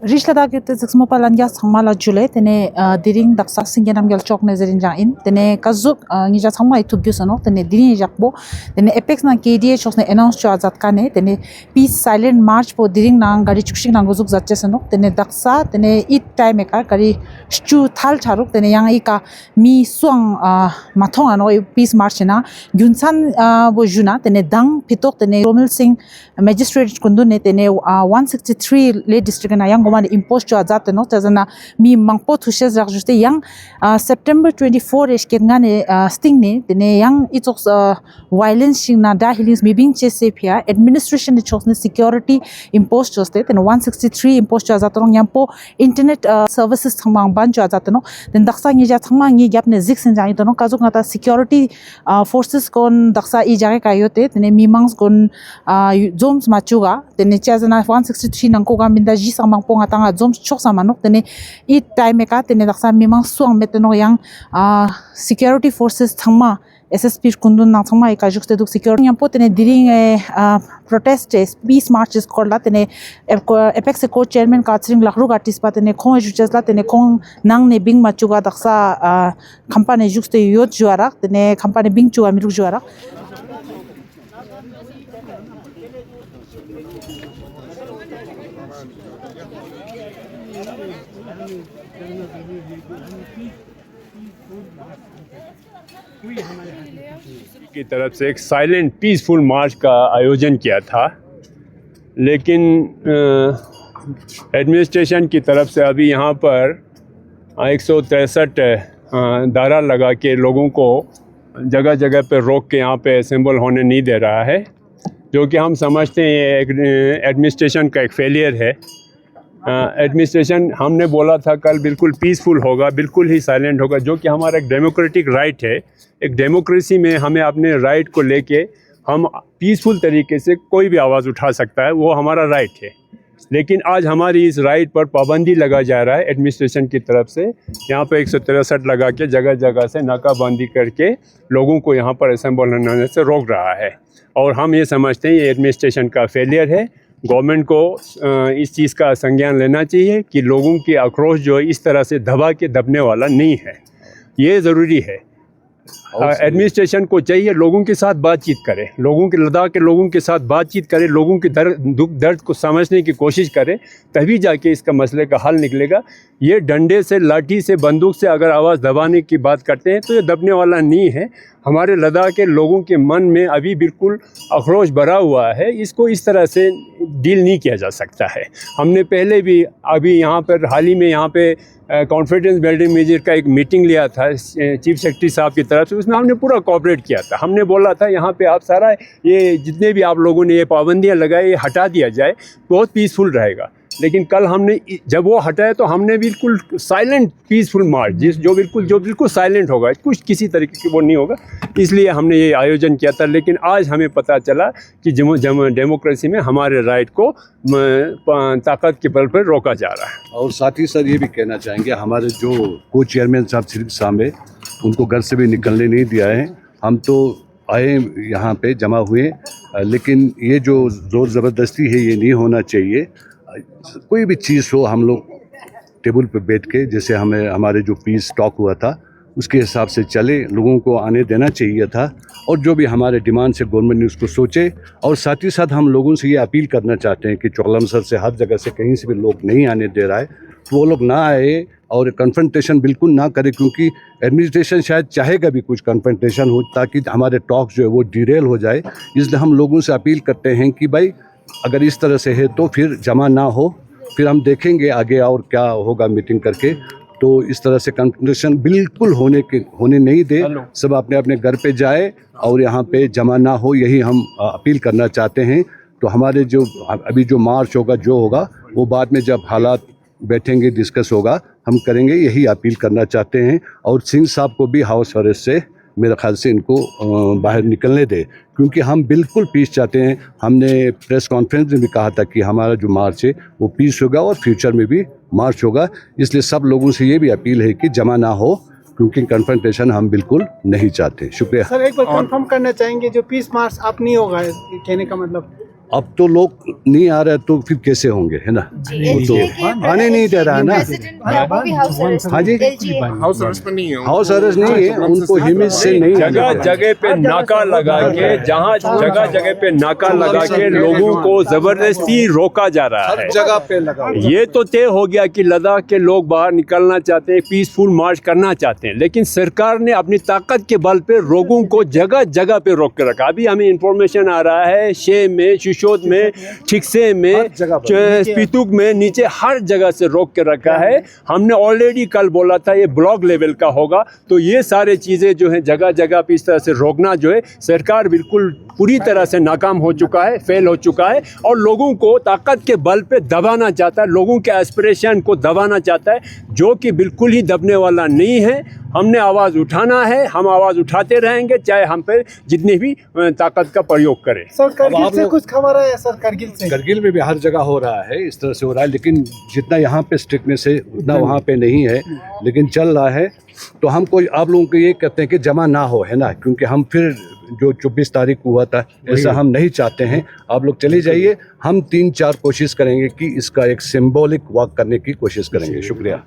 Rish Ladakh te zixmo palan ya sangmala jule tene diring daksa singenam gel chok nezerin jain tene kazuk ngija sangma itu gyusano tene diring jakbo tene apex na KDA chosne announce cho azat kane tene peace silent march po diring nang gari chukshing nang guzuk zatche sano tene daksa tene it time ka gari stu thal charuk tene yang ika mi swang mathong ano peace march na gyunsan bo juna tene dang pitok tene Romil Singh magistrate kundu ne tene 163 le district na yang goman impose cho azat no tazana mi mangpo thushes rak juste yang September 24 esken ngane sting ne tene yang itok violence sing na da healings mi bing che se phia administration ne chosne security impose choste tene 163 impose cho azat rong yampo internet services thangmang ban cho azat no den daksa ngi ja thangmang ngi gyap ne zik sen jai to no kazuk ngata security forces kon daksa I jage kayote tene mi mangs kon zoms machuga tene chazana 163 nangko ga minda ji samang ponga tanga zoms chok samanok tene I time ka tene daksa mi mang suang meteno yang security forces thangma SSP kundun na thangma ka jukte duk security yam potene diring protest peace marches korla tene apex co chairman ka chring lakhru ga tispa tene khong juchesla tene khong nang ne bing machuga daksa company jukte yot juara tene company bing chuga miruk juara की तरफ से एक silent peaceful मार्च का आयोजन किया था, लेकिन administration की तरफ से अभी यहाँ पर 163 दारा लगा के लोगों को जगह जगह पर रोक के यहाँ पे असेंबल होने नहीं दे रहा है, जो कि हम समझते हैं ये एक एडमिनिस्ट्रेशन का एक फेलियर है। एडमिनिस्ट्रेशन हमने बोला था कल बिल्कुल पीसफुल होगा, बिल्कुल ही साइलेंट होगा, जो कि हमारा एक डेमोक्रेटिक राइट है। एक डेमोक्रेसी में हमें अपने राइट को लेके हम पीसफुल तरीके से कोई भी आवाज़ उठा सकता है, वो हमारा राइट है। लेकिन आज हमारी इस राइट पर पाबंदी लगा जा रहा है एडमिनिस्ट्रेशन की तरफ से। यहाँ पर 163 लगा के जगह जगह से नाकाबंदी करके लोगों को यहाँ पर असेंबल होने से रोक रहा है, और हम ये समझते हैं ये एडमिनिस्ट्रेशन का फेलियर है। गवर्नमेंट को इस चीज़ का संज्ञान लेना चाहिए कि लोगों की आक्रोश जो है इस तरह से दबा के दबने वाला नहीं है, ये ज़रूरी है। एडमिनिस्ट्रेशन को चाहिए लोगों के साथ बातचीत करे, लोगों के लद्दाख के लोगों के साथ बातचीत करे, लोगों के दुख दर्द को समझने की कोशिश करे, तभी जाके इसका मसले का हल निकलेगा। ये डंडे से, लाठी से, बंदूक से अगर आवाज़ दबाने की बात करते हैं तो ये दबने वाला नहीं है। हमारे लद्दाख के लोगों के मन में अभी बिल्कुल आक्रोश भरा हुआ है, इसको इस तरह से डील नहीं किया जा सकता है। हमने पहले भी अभी यहाँ पर हाल ही में यहाँ पे कॉन्फिडेंस बिल्डिंग मेजर का एक मीटिंग लिया था चीफ सेक्रेटरी साहब की तरफ से, उसमें हमने पूरा कोऑपरेट किया था। हमने बोला था यहाँ पे आप सारा ये जितने भी आप लोगों ने ये पाबंदियाँ लगाई ये हटा दिया जाए, बहुत पीसफुल रहेगा। लेकिन कल हमने जब वो हटाया तो हमने बिल्कुल साइलेंट पीसफुल मार्च जो बिल्कुल साइलेंट होगा, कुछ किसी तरीके की वो नहीं होगा, इसलिए हमने ये आयोजन किया था। लेकिन आज हमें पता चला कि डेमोक्रेसी में हमारे राइट को ताकत के बल पर रोका जा रहा है। और साथ ही सर ये भी कहना चाहेंगे हमारे जो को चेयरमैन साहब सिर्फ सामने उनको घर से भी निकलने नहीं दिया है। हम तो आए यहाँ पे जमा हुए, लेकिन ये जो ज़ोर ज़बरदस्ती है ये नहीं होना चाहिए। कोई भी चीज़ हो हम लोग टेबल पे बैठ के, जैसे हमें हमारे जो पीस टॉक हुआ था उसके हिसाब से चले, लोगों को आने देना चाहिए था। और जो भी हमारे डिमांड से गवर्नमेंट ने उसको सोचे। और साथ ही साथ हम लोगों से ये अपील करना चाहते हैं कि चौलमसर से हर जगह से कहीं से भी लोग नहीं आने दे रहा है, तो वो लोग ना आए और कन्फ्रंटेशन बिल्कुल ना करे, क्योंकि एडमिनिस्ट्रेशन शायद चाहेगा भी कुछ कन्फ्रंटेशन हो ताकि हमारे टॉक जो है वो डिरेल हो जाए। इसलिए हम लोगों से अपील करते हैं कि भाई अगर इस तरह से है तो फिर जमा ना हो, फिर हम देखेंगे आगे और क्या होगा मीटिंग करके। तो इस तरह से कन्फ्रंटेशन बिल्कुल होने नहीं दे, सब अपने अपने घर पे जाए और यहाँ पे जमा ना हो, यही हम अपील करना चाहते हैं। तो हमारे जो अभी जो मार्च होगा जो होगा वो बाद में जब हालात बैठेंगे डिस्कस होगा हम करेंगे, यही अपील करना चाहते हैं। और सिंह साहब को भी हाउस अरेस्ट से मेरे ख्याल से इनको बाहर निकलने दे, क्योंकि हम बिल्कुल पीस चाहते हैं। हमने प्रेस कॉन्फ्रेंस में भी कहा था कि हमारा जो मार्च है वो पीस होगा और फ्यूचर में भी मार्च होगा। इसलिए सब लोगों से ये भी अपील है कि जमा ना हो, क्योंकि कन्फ्रंटेशन हम बिल्कुल नहीं चाहते। शुक्रिया सर। एक बार कंफर्म करना चाहेंगे जो पीस मार्च आप नहीं होगा, कहने का मतलब अब तो लोग नहीं आ रहे तो फिर कैसे होंगे, है ना? वो तो आने नहीं दे रहा है ना। हाँ जी, हाउस अरेस्ट में नहीं है। हाउस अरेस्ट नहीं है, उनको हिमिस से नहीं आने जगह दे रहा है। जगह पे नाका लगा के, जहाँ जगह जगह पे नाका लगा के लोगों को जबरदस्ती रोका जा रहा है। हर जगह पे लगा हुआ है। ये तो तय हो गया कि लद्दाख के लोग बाहर निकलना चाहते हैं, पीसफुल मार्च करना चाहते हैं, लेकिन सरकार ने अपनी ताकत के बल पे लोगों को जगह जगह पे रोक के रखा। अभी हमें इंफॉर्मेशन आ रहा है शे में, शिशोद में, ठिकसे में, हर जगह पर। स्पीतुक में, नीचे हर जगह से रोक के रखा है। हमने ऑलरेडी कल बोला था ये ब्लॉक लेवल का होगा, तो ये सारे चीज़ें जो है जगह जगह पे इस तरह से रोकना जो है सरकार बिल्कुल पूरी तरह से नाकाम हो चुका है, फेल हो चुका है और लोगों को ताकत के बल पे दबाना चाहता है, लोगों के एस्पिरेशन को दबाना चाहता है, जो कि बिल्कुल ही दबने वाला नहीं है। हमने आवाज़ उठाना है, हम आवाज़ उठाते रहेंगे, चाहे हम पे जितनी भी ताकत का प्रयोग करें। सर अब करगिल आप से लोग- कुछ खबर है सर? करगिल से करगिल में भी हर जगह हो रहा है, इस तरह से हो रहा है, लेकिन जितना यहाँ पे स्ट्रिक्टनेस है उतना वहाँ पे नहीं है, लेकिन चल रहा है। तो हमको आप लोगों को ये कहते हैं कि जमा ना हो, है ना, क्योंकि हम फिर जो 24 तारीख को हुआ था ऐसा हम नहीं चाहते हैं। आप लोग चले जाइए, हम 3-4 कोशिश करेंगे कि इसका एक सिंबॉलिक वॉक करने की कोशिश करेंगे। शुक्रिया।